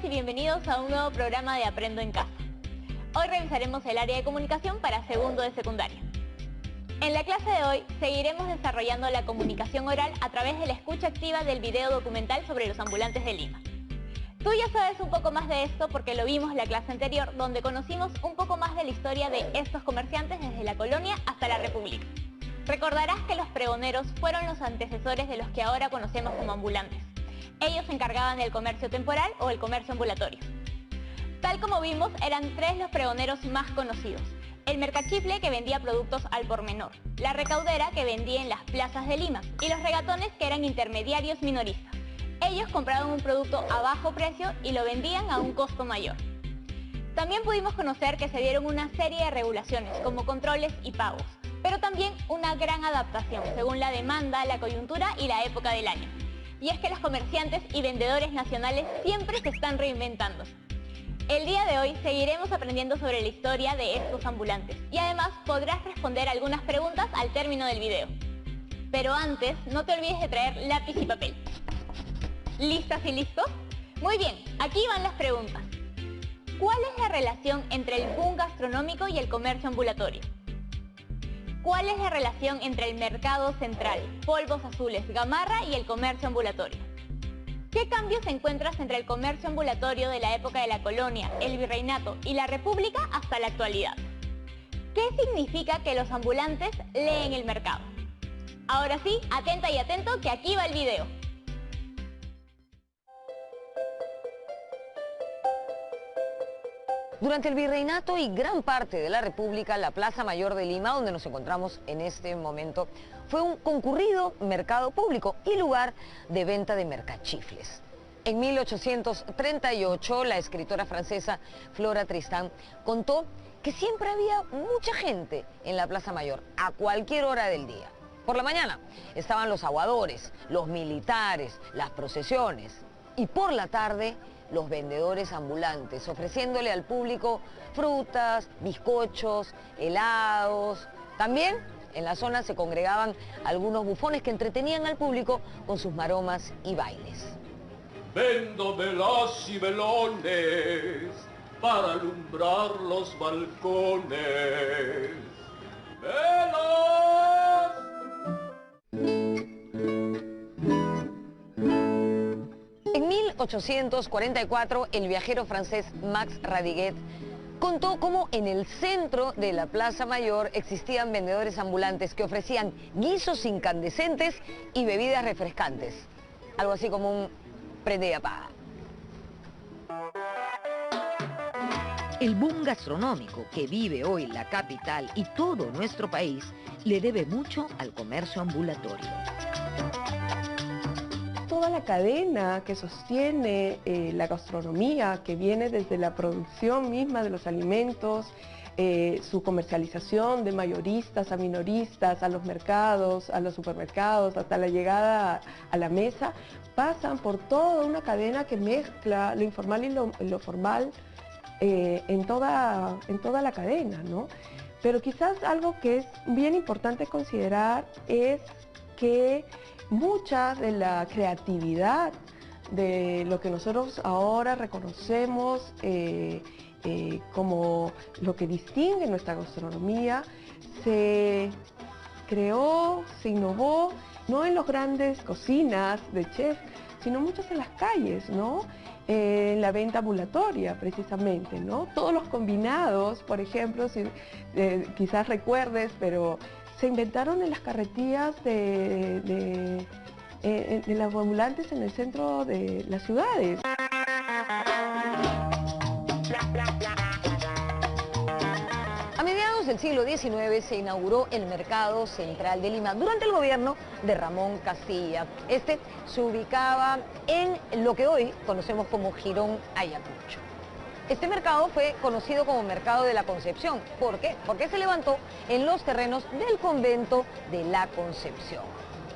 y bienvenidos a un nuevo programa de Aprendo en Casa. Hoy revisaremos el área de comunicación para segundo de secundaria. En la clase de hoy seguiremos desarrollando la comunicación oral a través de la escucha activa del video documental sobre los ambulantes de Lima. Tú ya sabes un poco más de esto porque lo vimos en la clase anterior, donde conocimos un poco más de la historia de estos comerciantes desde la colonia hasta la República. Recordarás que los pregoneros fueron los antecesores de los que ahora conocemos como ambulantes. Ellos se encargaban del comercio temporal o el comercio ambulatorio. Tal como vimos, eran tres los pregoneros más conocidos. El mercachifle, que vendía productos al por menor, la recaudera, que vendía en las plazas de Lima, y los regatones, que eran intermediarios minoristas. Ellos compraban un producto a bajo precio y lo vendían a un costo mayor. También pudimos conocer que se dieron una serie de regulaciones, como controles y pagos, pero también una gran adaptación, según la demanda, la coyuntura y la época del año. Y es que los comerciantes y vendedores nacionales siempre se están reinventando. El día de hoy seguiremos aprendiendo sobre la historia de estos ambulantes y además podrás responder algunas preguntas al término del video. Pero antes, no te olvides de traer lápiz y papel. ¿Listas y listos? Muy bien, aquí van las preguntas. ¿Cuál es la relación entre el boom gastronómico y el comercio ambulatorio? ¿Cuál es la relación entre el mercado central, polvos azules, gamarra y el comercio ambulatorio? ¿Qué cambios encuentras entre el comercio ambulatorio de la época de la colonia, el virreinato y la república hasta la actualidad? ¿Qué significa que los ambulantes leen el mercado? Ahora sí, atenta y atento que aquí va el video. Durante el virreinato y gran parte de la República, la Plaza Mayor de Lima, donde nos encontramos en este momento, fue un concurrido mercado público y lugar de venta de mercachifles. En 1838, la escritora francesa Flora Tristan contó que siempre había mucha gente en la Plaza Mayor, a cualquier hora del día. Por la mañana estaban los aguadores, los militares, las procesiones, y por la tarde los vendedores ambulantes, ofreciéndole al público frutas, bizcochos, helados. También en la zona se congregaban algunos bufones que entretenían al público con sus maromas y bailes. Vendo velas y velones para alumbrar los balcones. ¡Velas! En 1844, el viajero francés Max Radiguet contó cómo en el centro de la Plaza Mayor existían vendedores ambulantes que ofrecían guisos incandescentes y bebidas refrescantes. Algo así como un prende y apaga. El boom gastronómico que vive hoy la capital y todo nuestro país le debe mucho al comercio ambulatorio. Toda la cadena que sostiene la gastronomía, que viene desde la producción misma de los alimentos, su comercialización de mayoristas a minoristas, a los mercados, a los supermercados, hasta la llegada a la mesa, pasan por toda una cadena que mezcla lo informal y lo formal en toda la cadena, ¿no? Pero quizás algo que es bien importante considerar es que mucha de la creatividad de lo que nosotros ahora reconocemos como lo que distingue nuestra gastronomía se creó, se innovó, no en las grandes cocinas de chef, sino muchas en las calles, ¿no? En la venta ambulatoria, precisamente, ¿no? Todos los combinados, por ejemplo, si, quizás recuerdes, pero se inventaron en las carretillas de los ambulantes en el centro de las ciudades. A mediados del siglo XIX se inauguró el Mercado Central de Lima durante el gobierno de Ramón Castilla. Este se ubicaba en lo que hoy conocemos como Jirón Ayacucho. Este mercado fue conocido como Mercado de la Concepción. ¿Por qué? Porque se levantó en los terrenos del convento de la Concepción.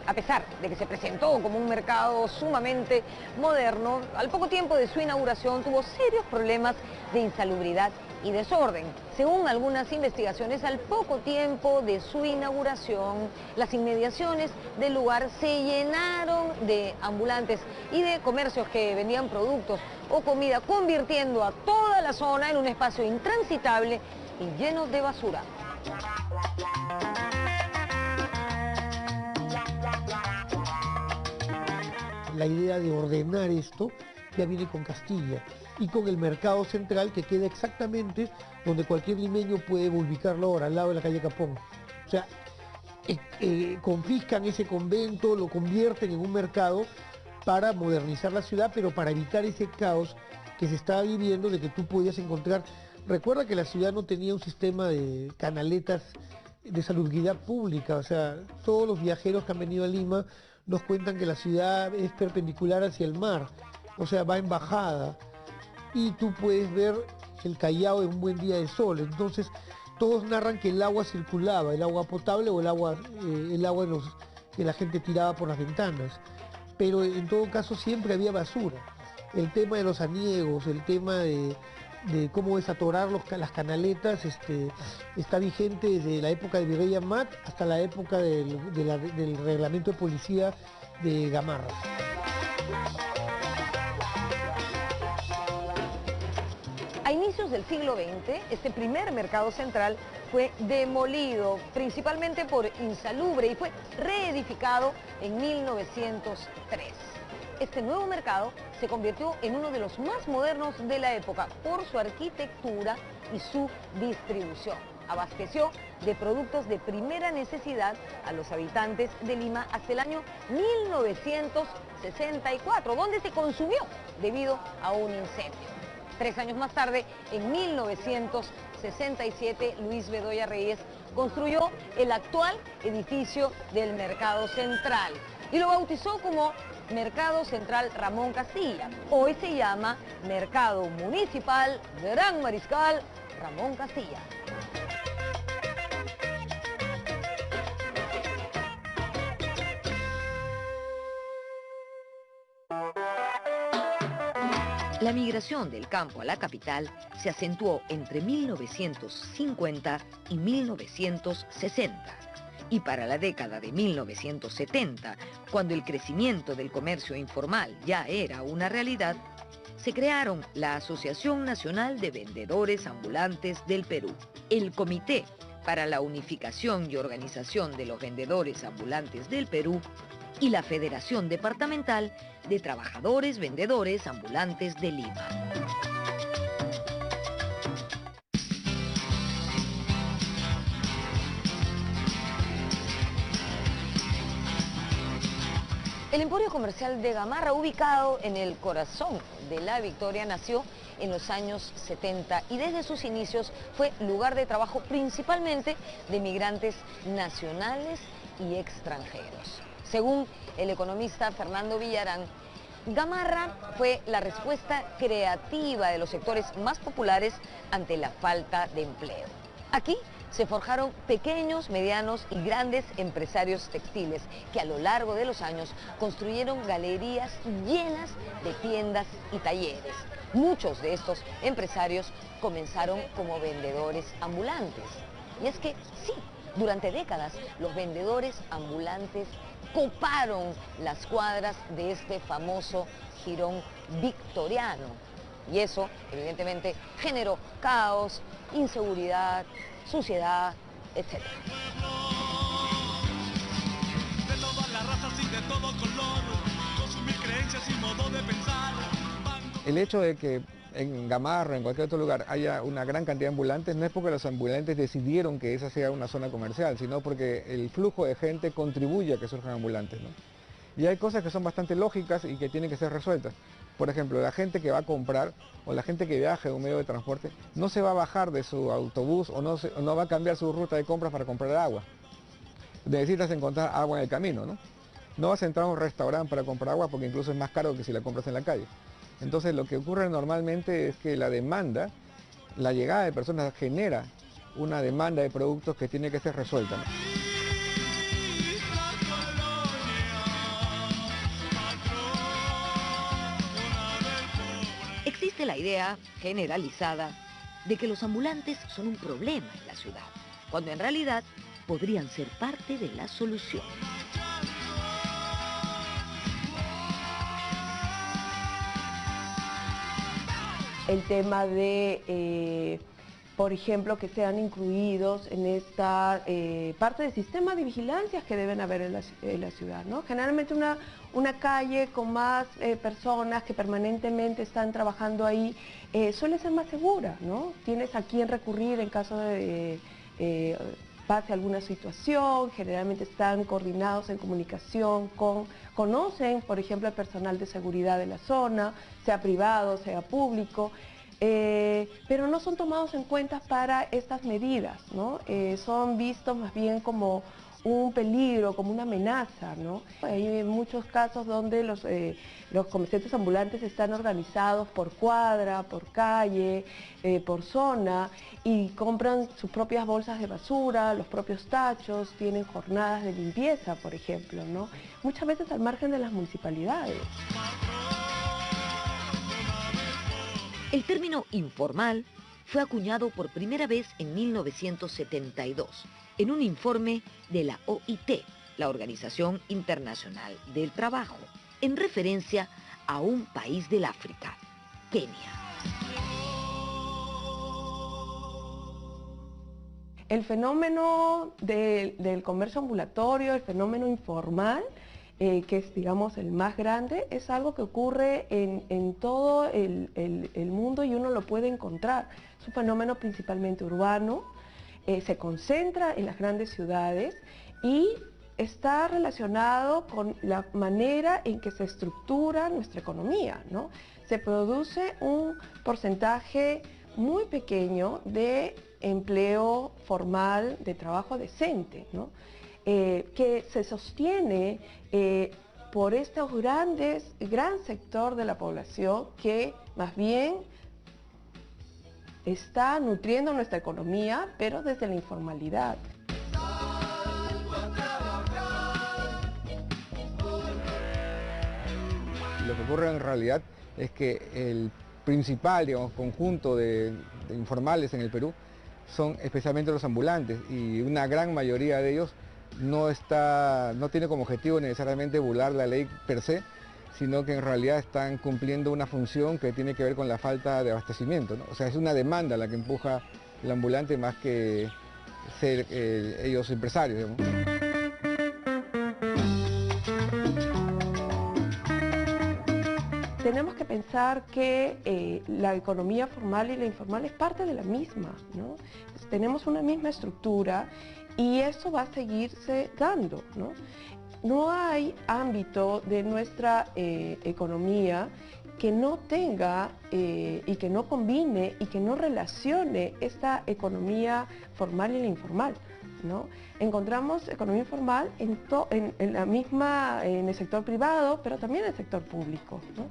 A pesar de que se presentó como un mercado sumamente moderno, al poco tiempo de su inauguración tuvo serios problemas de insalubridad y desorden. Según algunas investigaciones, al poco tiempo de su inauguración, las inmediaciones del lugar se llenaron de ambulantes y de comercios que vendían productos o comida, convirtiendo a toda la zona en un espacio intransitable y lleno de basura. La idea de ordenar esto ya viene con Castilla y con el mercado central que queda exactamente donde cualquier limeño puede ubicarlo ahora, al lado de la calle Capón. O sea, confiscan ese convento, lo convierten en un mercado para modernizar la ciudad, pero para evitar ese caos que se estaba viviendo de que tú podías encontrar. Recuerda que la ciudad no tenía un sistema de canaletas de salubridad pública, o sea, todos los viajeros que han venido a Lima nos cuentan que la ciudad es perpendicular hacia el mar, o sea, va en bajada, y tú puedes ver el Callao en un buen día de sol. Entonces, todos narran que el agua circulaba, el agua potable o el agua que la gente tiraba por las ventanas, pero en todo caso siempre había basura. El tema de los aniegos, el tema de cómo desatorar las canaletas, está vigente desde la época de Virrey Amat hasta la época del reglamento de policía de Gamarra. A inicios del siglo XX, este primer mercado central fue demolido principalmente por insalubre y fue reedificado en 1903. Este nuevo mercado se convirtió en uno de los más modernos de la época por su arquitectura y su distribución. Abasteció de productos de primera necesidad a los habitantes de Lima hasta el año 1964, donde se consumió debido a un incendio. 3 años más tarde, en 1967, Luis Bedoya Reyes construyó el actual edificio del Mercado Central y lo bautizó como Mercado Central Ramón Castilla. Hoy se llama Mercado Municipal Gran Mariscal Ramón Castilla. La migración del campo a la capital se acentuó entre 1950 y 1960. Y para la década de 1970, cuando el crecimiento del comercio informal ya era una realidad, se crearon la Asociación Nacional de Vendedores Ambulantes del Perú, el Comité para la Unificación y Organización de los Vendedores Ambulantes del Perú y la Federación Departamental de Trabajadores Vendedores Ambulantes de Lima. El Emporio Comercial de Gamarra, ubicado en el corazón de La Victoria, nació en los años 70 y desde sus inicios fue lugar de trabajo principalmente de migrantes nacionales y extranjeros. Según el economista Fernando Villarán, Gamarra fue la respuesta creativa de los sectores más populares ante la falta de empleo. Aquí se forjaron pequeños, medianos y grandes empresarios textiles que a lo largo de los años construyeron galerías llenas de tiendas y talleres. Muchos de estos empresarios comenzaron como vendedores ambulantes. Y es que sí, durante décadas los vendedores ambulantes coparon las cuadras de este famoso jirón victoriano. Y eso, evidentemente, generó caos, inseguridad, suciedad, etc. De todas las razas y de todo color, consumir creencias y modo de pensar. El hecho de que en Gamarra, en cualquier otro lugar, haya una gran cantidad de ambulantes, no es porque los ambulantes decidieron que esa sea una zona comercial, sino porque el flujo de gente contribuye a que surjan ambulantes, ¿no? Y hay cosas que son bastante lógicas y que tienen que ser resueltas. Por ejemplo, la gente que va a comprar o la gente que viaja en un medio de transporte no se va a bajar de su autobús o no va a cambiar su ruta de compras para comprar agua. Necesitas encontrar agua en el camino, ¿no? No vas a entrar a un restaurante para comprar agua porque incluso es más caro que si la compras en la calle. Entonces lo que ocurre normalmente es que la demanda, la llegada de personas genera una demanda de productos que tiene que ser resuelta, ¿no? Existe la idea generalizada de que los ambulantes son un problema en la ciudad, cuando en realidad podrían ser parte de la solución. El tema de, por ejemplo, que sean incluidos en esta parte del sistema de vigilancias que deben haber en la ciudad, ¿no? Generalmente una calle con más personas que permanentemente están trabajando ahí suele ser más segura, ¿no? Tienes a quién recurrir en caso de pase alguna situación, generalmente están coordinados en comunicación conocen, por ejemplo, el personal de seguridad de la zona, sea privado, sea público, pero no son tomados en cuenta para estas medidas, ¿no? Son vistos más bien como un peligro, como una amenaza, ¿no? Hay muchos casos donde los comerciantes ambulantes están organizados por cuadra, por calle, por zona, y compran sus propias bolsas de basura, los propios tachos, tienen jornadas de limpieza, por ejemplo, ¿no? Muchas veces al margen de las municipalidades. El término informal fue acuñado por primera vez en 1972 en un informe de la OIT, la Organización Internacional del Trabajo, en referencia a un país del África, Kenia. El fenómeno del comercio ambulatorio, el fenómeno informal, que es, digamos, el más grande, es algo que ocurre en todo el mundo y uno lo puede encontrar. Es un fenómeno principalmente urbano, se concentra en las grandes ciudades y está relacionado con la manera en que se estructura nuestra economía, ¿no? Se produce un porcentaje muy pequeño de empleo formal, de trabajo decente, ¿no? Que se sostiene por este gran sector de la población que más bien está nutriendo nuestra economía, pero desde la informalidad. Lo que ocurre en realidad es que el principal, digamos, conjunto de informales en el Perú son especialmente los ambulantes, y una gran mayoría de ellos no tiene como objetivo necesariamente burlar la ley per se, sino que en realidad están cumpliendo una función que tiene que ver con la falta de abastecimiento, ¿no? O sea, es una demanda la que empuja el ambulante más que ser ellos empresarios, digamos. Tenemos que pensar que la economía formal y la informal es parte de la misma, ¿no? Tenemos una misma estructura y eso va a seguirse dando, ¿no? No hay ámbito de nuestra economía que no tenga y que no combine y que no relacione esta economía formal y la informal, ¿no? Encontramos economía informal en el sector privado, pero también en el sector público, ¿no?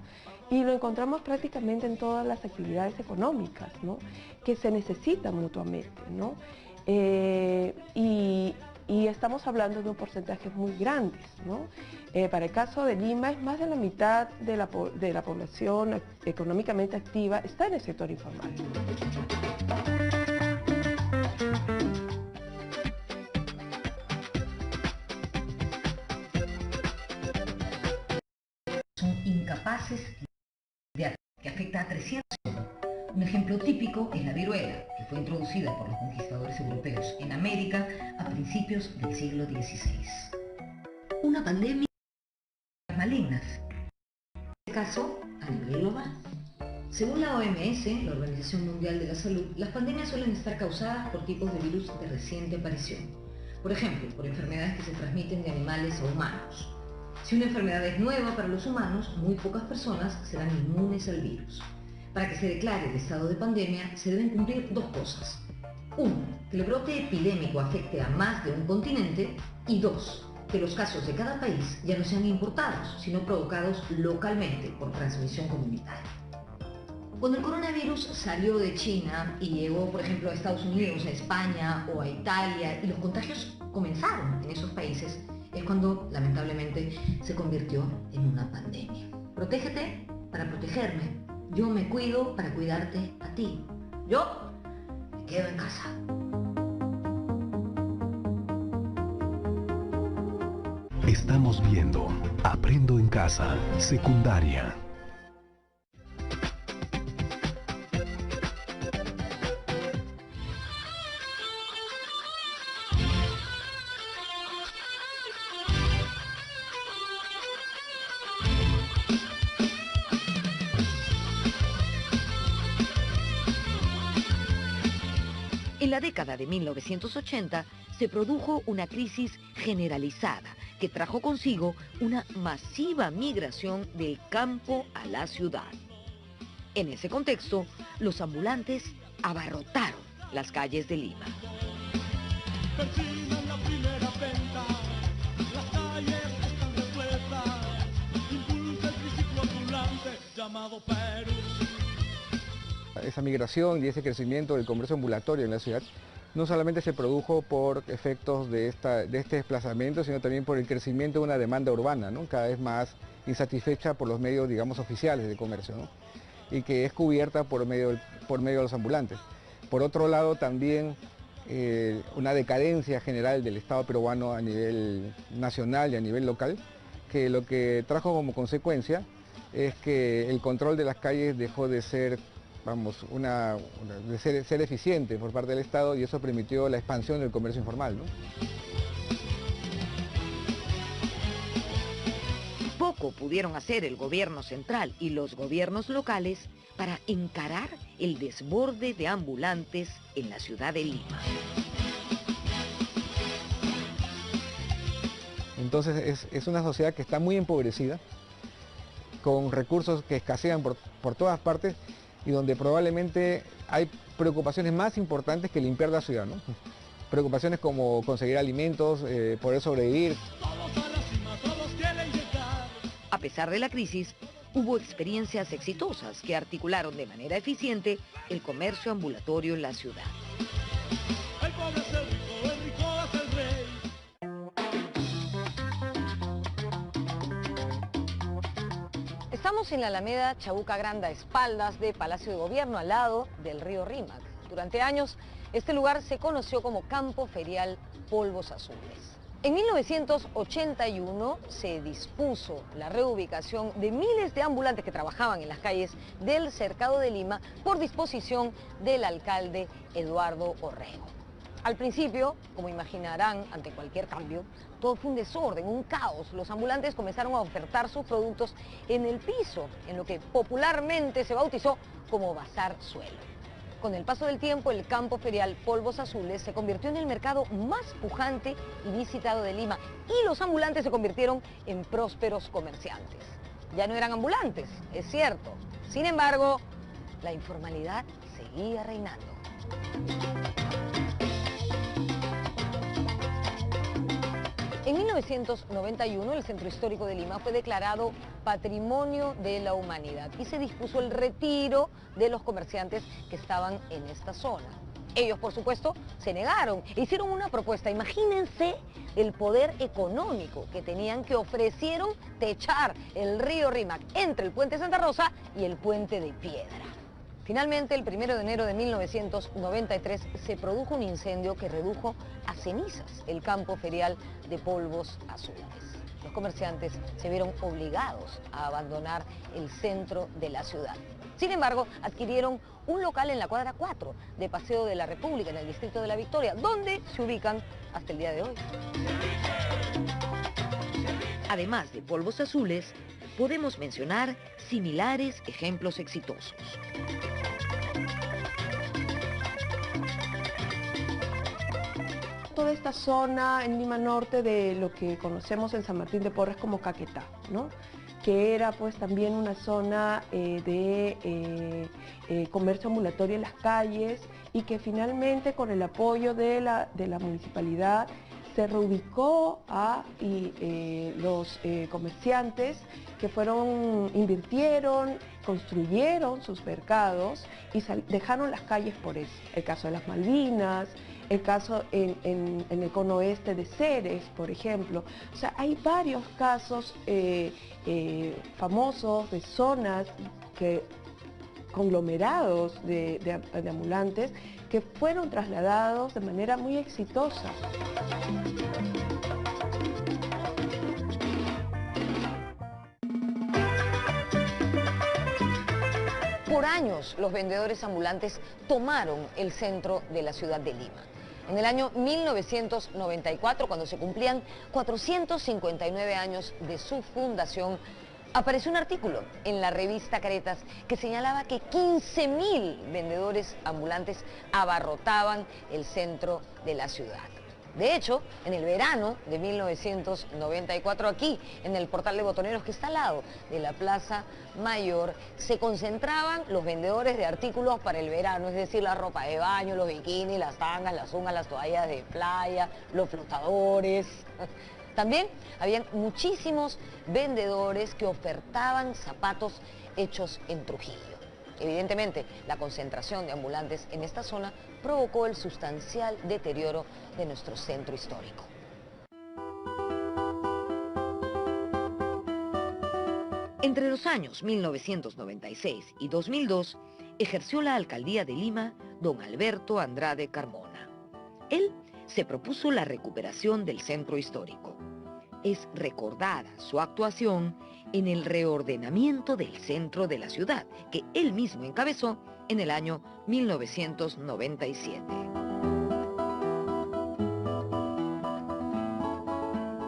Y lo encontramos prácticamente en todas las actividades económicas, ¿no? Que se necesitan mutuamente, ¿no? Y estamos hablando de un porcentaje muy grandes, ¿no? Para el caso de Lima, es más de la mitad de la población económicamente activa está en el sector informal. Son incapaces que afecta a 300. Un ejemplo típico es la viruela, que fue introducida por los conquistadores europeos en América a principios del siglo XVI. Una pandemia malignas, en este caso a nivel global. Según la OMS, la Organización Mundial de la Salud, las pandemias suelen estar causadas por tipos de virus de reciente aparición. Por ejemplo, por enfermedades que se transmiten de animales a humanos. Si una enfermedad es nueva para los humanos, muy pocas personas serán inmunes al virus. Para que se declare el estado de pandemia, se deben cumplir dos cosas. 1. Que el brote epidémico afecte a más de un continente. Y 2. Que los casos de cada país ya no sean importados, sino provocados localmente por transmisión comunitaria. Cuando el coronavirus salió de China y llegó, por ejemplo, a Estados Unidos, a España o a Italia, y los contagios comenzaron en esos países, es cuando, lamentablemente, se convirtió en una pandemia. Protégete para protegerme. Yo me cuido para cuidarte a ti. Yo quedo en casa. Estamos viendo Aprendo en Casa, secundaria. En la década de 1980 se produjo una crisis generalizada que trajo consigo una masiva migración del campo a la ciudad. En ese contexto, los ambulantes abarrotaron las calles de Lima. Persigan la primera venta, las calles están repletas, impulsa el triciclo ambulante llamado Perú. Esa migración y ese crecimiento del comercio ambulatorio en la ciudad no solamente se produjo por efectos de este desplazamiento, sino también por el crecimiento de una demanda urbana, ¿no? Cada vez más insatisfecha por los medios, digamos, oficiales de comercio, ¿no? Y que es cubierta por medio de los ambulantes. Por otro lado, también una decadencia general del Estado peruano a nivel nacional y a nivel local, que lo que trajo como consecuencia es que el control de las calles dejó de ser, vamos, de ser eficiente por parte del Estado, y eso permitió la expansión del comercio informal, ¿no? Poco pudieron hacer el gobierno central y los gobiernos locales para encarar el desborde de ambulantes en la ciudad de Lima. Entonces es una sociedad que está muy empobrecida, con recursos que escasean por todas partes, y donde probablemente hay preocupaciones más importantes que limpiar la ciudad, ¿no? Preocupaciones como conseguir alimentos, poder sobrevivir. A pesar de la crisis, hubo experiencias exitosas que articularon de manera eficiente el comercio ambulatorio en la ciudad. El pobre es el rico es el rey. Estamos en la Alameda Chabuca Grande, a espaldas de Palacio de Gobierno, al lado del río Rímac. Durante años, este lugar se conoció como Campo Ferial Polvos Azules. En 1981 se dispuso la reubicación de miles de ambulantes que trabajaban en las calles del Cercado de Lima por disposición del alcalde Eduardo Orrego. Al principio, como imaginarán, ante cualquier cambio, todo fue un desorden, un caos. Los ambulantes comenzaron a ofertar sus productos en el piso, en lo que popularmente se bautizó como Bazar Suelo. Con el paso del tiempo, el campo ferial Polvos Azules se convirtió en el mercado más pujante y visitado de Lima, y los ambulantes se convirtieron en prósperos comerciantes. Ya no eran ambulantes, es cierto. Sin embargo, la informalidad seguía reinando. En 1991, el Centro Histórico de Lima fue declarado Patrimonio de la Humanidad y se dispuso el retiro de los comerciantes que estaban en esta zona. Ellos, por supuesto, se negaron e hicieron una propuesta. Imagínense el poder económico que tenían, que ofrecieron techar el río Rímac entre el puente Santa Rosa y el puente de Piedra. Finalmente, el 1 de enero de 1993 se produjo un incendio que redujo a cenizas el campo ferial de Polvos Azules. Los comerciantes se vieron obligados a abandonar el centro de la ciudad. Sin embargo, adquirieron un local en la cuadra 4 de Paseo de la República, en el distrito de La Victoria, donde se ubican hasta el día de hoy. Además de Polvos Azules, podemos mencionar similares ejemplos exitosos. Toda esta zona en Lima Norte de lo que conocemos en San Martín de Porres como Caquetá, ¿no? Que era pues también una zona de comercio ambulatorio en las calles, y que finalmente, con el apoyo de la municipalidad, se reubicó a los comerciantes que invirtieron, construyeron sus mercados y dejaron las calles por eso. El caso de las Malvinas, el caso en el cono oeste de Ceres, por ejemplo. O sea, hay varios casos famosos de zonas que conglomerados de ambulantes que fueron trasladados de manera muy exitosa. Por años, los vendedores ambulantes tomaron el centro de la ciudad de Lima. En el año 1994, cuando se cumplían 459 años de su fundación, apareció un artículo en la revista Caretas que señalaba que 15.000 vendedores ambulantes abarrotaban el centro de la ciudad. De hecho, en el verano de 1994, aquí, en el portal de Botoneros, que está al lado de la Plaza Mayor, se concentraban los vendedores de artículos para el verano, es decir, la ropa de baño, los bikinis, las tangas, las ungas, las toallas de playa, los flotadores. También habían muchísimos vendedores que ofertaban zapatos hechos en Trujillo. Evidentemente, la concentración de ambulantes en esta zona provocó el sustancial deterioro de nuestro centro histórico. Entre los años 1996 y 2002, ejerció la alcaldía de Lima don Alberto Andrade Carmona. Él se propuso la recuperación del centro histórico. Es recordada su actuación en el reordenamiento del centro de la ciudad, que él mismo encabezó en el año 1997.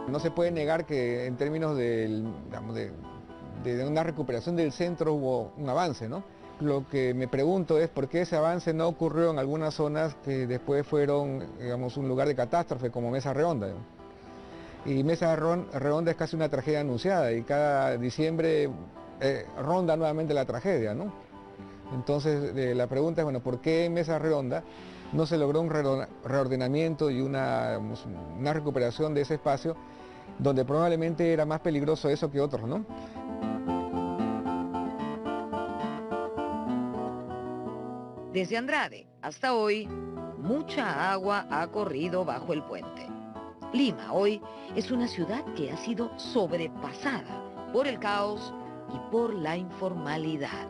No se puede negar que en términos de una recuperación del centro hubo un avance, ¿no? Lo que me pregunto es por qué ese avance no ocurrió en algunas zonas que después fueron, digamos, un lugar de catástrofe, como Mesa Redonda, ¿no? Y Mesa Redonda es casi una tragedia anunciada y cada diciembre ronda nuevamente la tragedia, ¿no? Entonces la pregunta es, bueno, ¿por qué en Mesa Redonda no se logró un reordenamiento y una recuperación de ese espacio donde probablemente era más peligroso eso que otros, ¿no? Desde Andrade hasta hoy, mucha agua ha corrido bajo el puente. Lima hoy es una ciudad que ha sido sobrepasada por el caos y por la informalidad.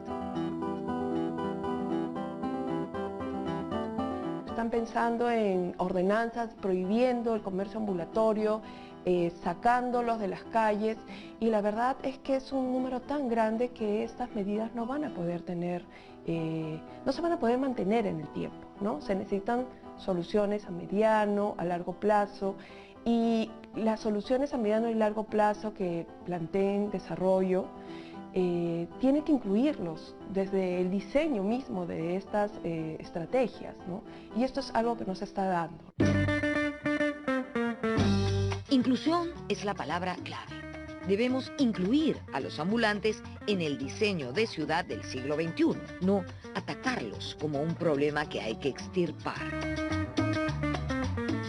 Están pensando en ordenanzas prohibiendo el comercio ambulatorio, sacándolos de las calles, y la verdad es que es un número tan grande que estas medidas no van a poder no se van a poder mantener en el tiempo, ¿no? Se necesitan soluciones a mediano, a largo plazo, y las soluciones a mediano y largo plazo que planteen desarrollo tienen que incluirlos desde el diseño mismo de estas estrategias, ¿no? Y esto es algo que no se está dando. Inclusión es la palabra clave. Debemos incluir a los ambulantes en el diseño de ciudad del siglo XXI, no atacarlos como un problema que hay que extirpar.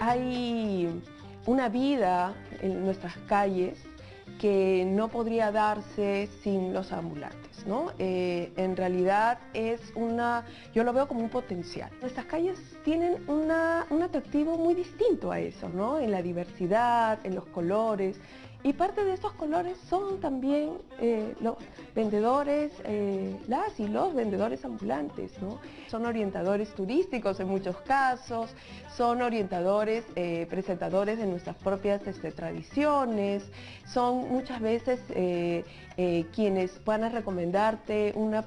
Hay una vida en nuestras calles que no podría darse sin los ambulantes, ¿no? En realidad yo lo veo como un potencial. Nuestras calles tienen un atractivo muy distinto a eso, ¿no? En la diversidad, en los colores, y parte de estos colores son también los vendedores, las y los vendedores ambulantes, ¿no? Son orientadores turísticos en muchos casos, son orientadores, presentadores de nuestras propias tradiciones, son muchas veces quienes van a recomendarte un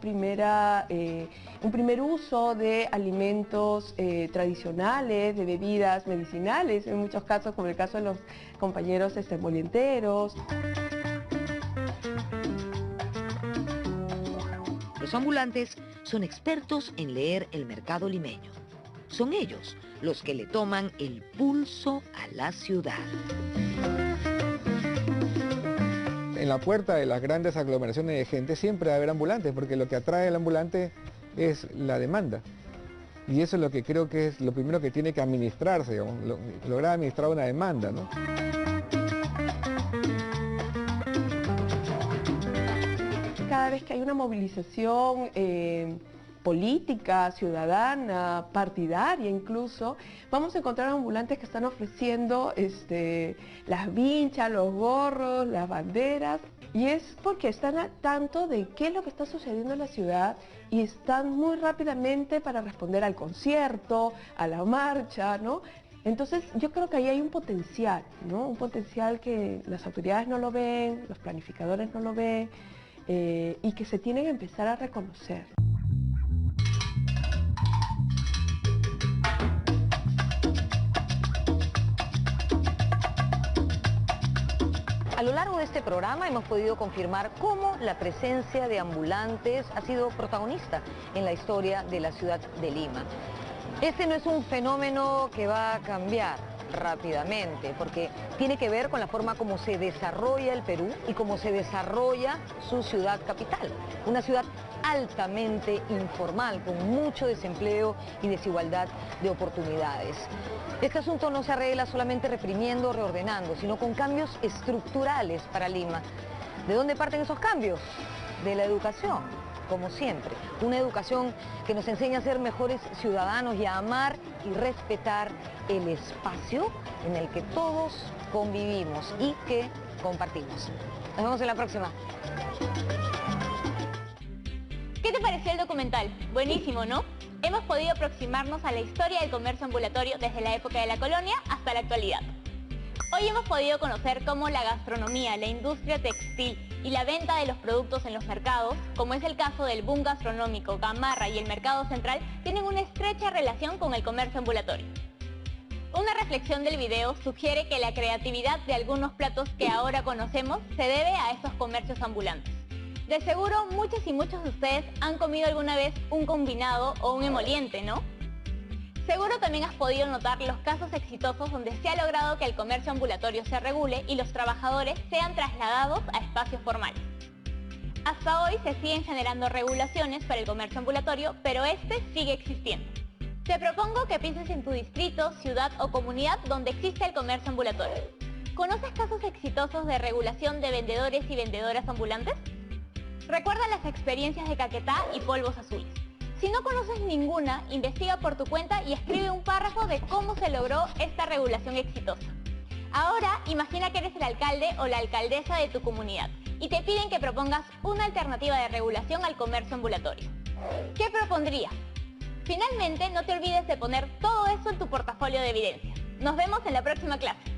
primer uso de alimentos tradicionales, de bebidas medicinales, en muchos casos, como el caso de los compañeros molienteros. Los ambulantes son expertos en leer el mercado limeño. Son ellos los que le toman el pulso a la ciudad. En la puerta de las grandes aglomeraciones de gente siempre va a haber ambulantes, porque lo que atrae al ambulante es la demanda. Y eso es lo que creo que es lo primero que tiene que administrarse, digamos, lograr administrar una demanda, ¿no? Cada vez que hay una movilización política, ciudadana, partidaria incluso, vamos a encontrar ambulantes que están ofreciendo las vinchas, los gorros, las banderas, Y es porque están al tanto de qué es lo que está sucediendo en la ciudad y están muy rápidamente para responder al concierto, a la marcha, ¿no? Entonces yo creo que ahí hay un potencial, ¿no? Un potencial que las autoridades no lo ven, los planificadores no lo ven y que se tienen que empezar a reconocer. A lo largo de este programa hemos podido confirmar cómo la presencia de ambulantes ha sido protagonista en la historia de la ciudad de Lima. Este no es un fenómeno que va a cambiar rápidamente, porque tiene que ver con la forma como se desarrolla el Perú y cómo se desarrolla su ciudad capital. Una ciudad altamente informal, con mucho desempleo y desigualdad de oportunidades. Este asunto no se arregla solamente reprimiendo o reordenando, sino con cambios estructurales para Lima. ¿De dónde parten esos cambios? De la educación, como siempre. Una educación que nos enseña a ser mejores ciudadanos y a amar y respetar el espacio en el que todos convivimos y que compartimos. Nos vemos en la próxima. ¿Qué te pareció el documental? Buenísimo, ¿no? Hemos podido aproximarnos a la historia del comercio ambulatorio desde la época de la colonia hasta la actualidad. Hoy hemos podido conocer cómo la gastronomía, la industria textil y la venta de los productos en los mercados, como es el caso del boom gastronómico, Gamarra y el Mercado Central, tienen una estrecha relación con el comercio ambulatorio. Una reflexión del video sugiere que la creatividad de algunos platos que ahora conocemos se debe a estos comercios ambulantes. De seguro muchas y muchos de ustedes han comido alguna vez un combinado o un emoliente, ¿no? Seguro también has podido notar los casos exitosos donde se ha logrado que el comercio ambulatorio se regule y los trabajadores sean trasladados a espacios formales. Hasta hoy se siguen generando regulaciones para el comercio ambulatorio, pero este sigue existiendo. Te propongo que pienses en tu distrito, ciudad o comunidad donde existe el comercio ambulatorio. ¿Conoces casos exitosos de regulación de vendedores y vendedoras ambulantes? Recuerda las experiencias de Caquetá y Polvos Azules. Si no conoces ninguna, investiga por tu cuenta y escribe un párrafo de cómo se logró esta regulación exitosa. Ahora, imagina que eres el alcalde o la alcaldesa de tu comunidad y te piden que propongas una alternativa de regulación al comercio ambulatorio. ¿Qué propondrías? Finalmente, no te olvides de poner todo eso en tu portafolio de evidencia. Nos vemos en la próxima clase.